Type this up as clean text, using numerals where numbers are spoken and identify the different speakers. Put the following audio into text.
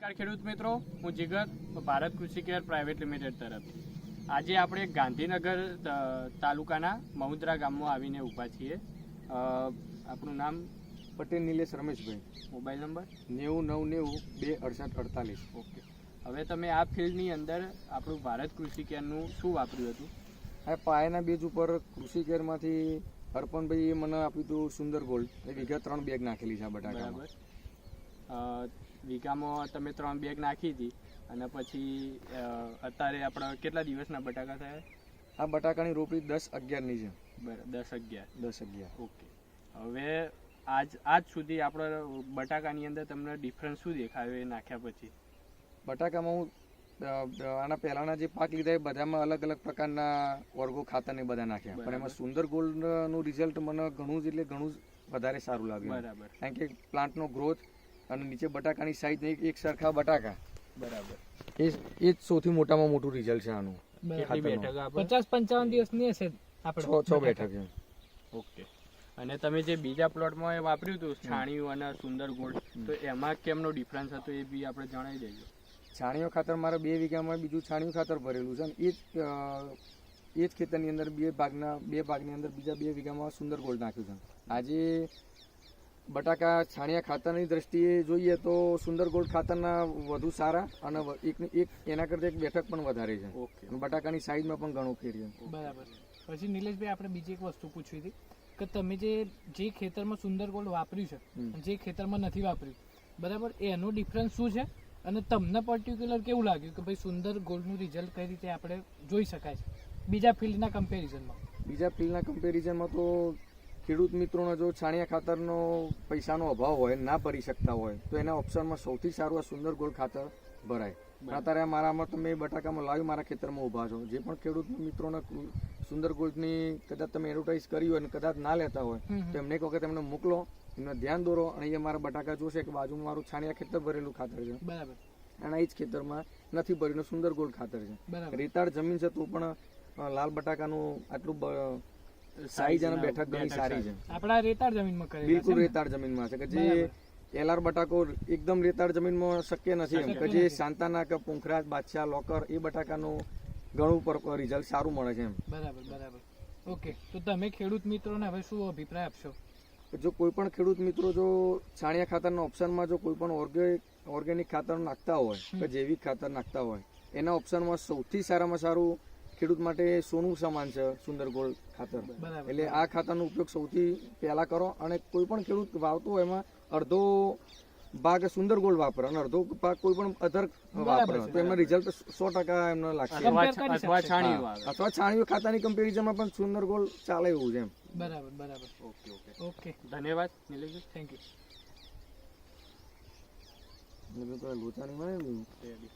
Speaker 1: નમસ્કાર ખેડૂત મિત્રો, હું જીગર ભારત કૃષિ કેર પ્રાઇવેટ લિમિટેડ તરફથી આજે આપણે ગાંધીનગર તાલુકાના મહુદ્રા ગામમાં આવીને ઊભા છીએ. આપણું નામ?
Speaker 2: Patel Nilesh Rameshbhai.
Speaker 1: Mobile number?
Speaker 2: 99926848.
Speaker 1: Okay. હવે તમે આ ફિલ્ડની અંદર આપણું ભારત કૃષિ કેરનું શું વાપર્યું હતું?
Speaker 2: આ પાયાના બેઝ ઉપર કૃષિ કેરમાંથી હરપનભાઈએ મને આપ્યું હતું સુંદર ગોલ્ડ. એ વીઘા 3 બેગ નાખેલી છે આ બટાકામાં.
Speaker 1: બરાબર. વીઘામાં તમે 3 બેગ નાખી હતી અને પછી અત્યારે આપણા કેટલા દિવસના બટાકા થયા?
Speaker 2: આ બટાકાની રોપડી 10-11ની છે.
Speaker 1: બરાબર, 10-11. ઓકે. હવે આજ સુધી આપણા બટાકાની અંદર તમને ડિફરન્સ શું દેખાયો એ નાખ્યા પછી?
Speaker 2: બટાકામાં હું આના પહેલાના જે પાક લીધા એ બધામાં અલગ અલગ પ્રકારના વર્ગો ખાતરને બધા નાખ્યા, પણ એમાં સુંદર ગોલ્ડનું રિઝલ્ટ મને ઘણું જ વધારે સારું લાગ્યું.
Speaker 1: બરાબર.
Speaker 2: કારણ કે પ્લાન્ટનો ગ્રોથ અને નીચે બટાકાની સાઈઝ એક સરખા બટાકા.
Speaker 1: બરાબર.
Speaker 2: એ જ સૌથી મોટામાં મોટું રિઝલ્ટ છે આનું.
Speaker 1: કેટલી બેઠક?
Speaker 3: 50-55 દિવસની હશે આપણે.
Speaker 2: 6 બેઠક છે.
Speaker 1: ઓકે. અને તમે જે બીજા પ્લોટમાં વાપર્યું હતું છાણિયું અને સુંદર ગોલ્ડ, તો એમાં કેમનો ડિફરન્સ હતો એ બી આપણે જણાવી દેજો.
Speaker 2: છાણિયું ખાતર મારા 2 વીઘામાં બીજું છાણિયું ખાતર ભરેલું છે અને એ જ ખેતરની અંદર 2 ભાગની અંદર બીજા 2 વીઘામાં સુંદર ગોલ્ડ નાખ્યું છે. આજે બટાકા છાણિયા ખાતરની દ્રષ્ટિએ જોઈએ તો સુંદર ગોલ્ડ ખાતરના વધુ સારા અને એના કરતાં એક બેઠક પણ વધારે છે.
Speaker 1: ઓકે.
Speaker 2: અને બટાકાની સાઈઝમાં પણ ઘણું ફેર છે.
Speaker 3: બરાબર. પછી નિલેશભાઈ, આપણે બીજી એક વસ્તુ પૂછવી હતી કે તમે જે ખેતરમાં સુંદર ગોલ્ડ વાપર્યું છે જે ખેતરમાં નથી વાપર્યું, બરાબર, એનું ડિફરન્સ શું છે અને તમને પર્ટિક્યુલર કેવું લાગ્યું કે ભાઈ સુંદર ગોલ્ડનું રિઝલ્ટ કઈ રીતે આપણે જોઈ શકાય છે બીજા ફિલ્ડના કમ્પેરિઝનમાં?
Speaker 2: બીજા ફિલ્ડના કમ્પેરિઝનમાં તો ખેડૂત મિત્રોનો જો છાણિયા ખાતરનો પૈસાનો અભાવ હોય, ના ભરી શકતા હોય, તો એના ઓપ્શનમાં સૌથી સારું આ સુંદર ગોલ્ડ ખાતર ભરાય. અત્યારે મારામાં તમે બટાકામાં લાવી મારા ખેતરમાં ઊભા છો, જે પણ ખેડૂત મિત્રોને સુંદર ગોલ્ડની કદાચ તમે એડવર્ટાઇઝ કરી હોય અને કદાચ ના લેતા હોય તો એમને એક વખત એમને મોકલો, એમને ધ્યાન દોરો અને એ મારા બટાકા જોશે કે બાજુમાં મારું છાણિયા ખેતર ભરેલું ખાતર છે.
Speaker 3: બરાબર.
Speaker 2: અને એ જ ખેતરમાં નથી ભર્યું, સુંદર ગોલ્ડ ખાતર છે. રેતાળ જમીન છે તો પણ લાલ બટાકાનું આટલું સાઈઝ અને બેઠક ઘણી સારી છે.
Speaker 3: આપણા રેતાળ જમીનમાં કરેલા છે.
Speaker 2: બિલકુલ રેતાળ જમીનમાં છે કે જે એલઆર બટાકો એકદમ રેતાળ જમીનમાં શક્ય નથી એમ કે જે સાંતાના કે પુંખરાજ, બાદશાહ, લોકર એ બટાકાનું ઘણું રિઝલ્ટ સારું મળે છે એમ.
Speaker 3: બરાબર. ઓકે. તો તમે ખેડૂત મિત્રોને હવે શું અભિપ્રાય આપશો?
Speaker 2: જો કોઈ પણ ખેડૂત મિત્રો જો છાણિયા ખાતરના ઓપ્શનમાં જો કોઈ પણ ઓર્ગેનિક ખાતર નાખતા હોય કે જૈવિક ખાતર નાખતા હોય, એના ઓપ્શનમાં સૌથી સારામાં સારું ખેડૂત માટે સોનું સમાન છે સુંદર ગોલ્ડ ખાતર. એટલે આ ખાતરનો ઉપયોગ સૌથી પહેલા કરો અને કોઈ પણ ખેડૂત વાવતો હોય એમાં અડધો ભાગ સુંદર ગોલ્ડ વાપરે અને અડધો ભાગ કોઈ પણ અધર વાપરે તો એમના રિઝલ્ટ 100% એમને લાગશે. અથવા છાણિયું ખાતરની કમ્પેરિઝનમાં પણ સુંદર ગોલ્ડ ચાલે એવું છે એમ.
Speaker 3: બરાબર. ઓકે.
Speaker 1: ધન્યવાદ નિલેશ.
Speaker 3: Thank you.
Speaker 2: લોચા નહીં મળે.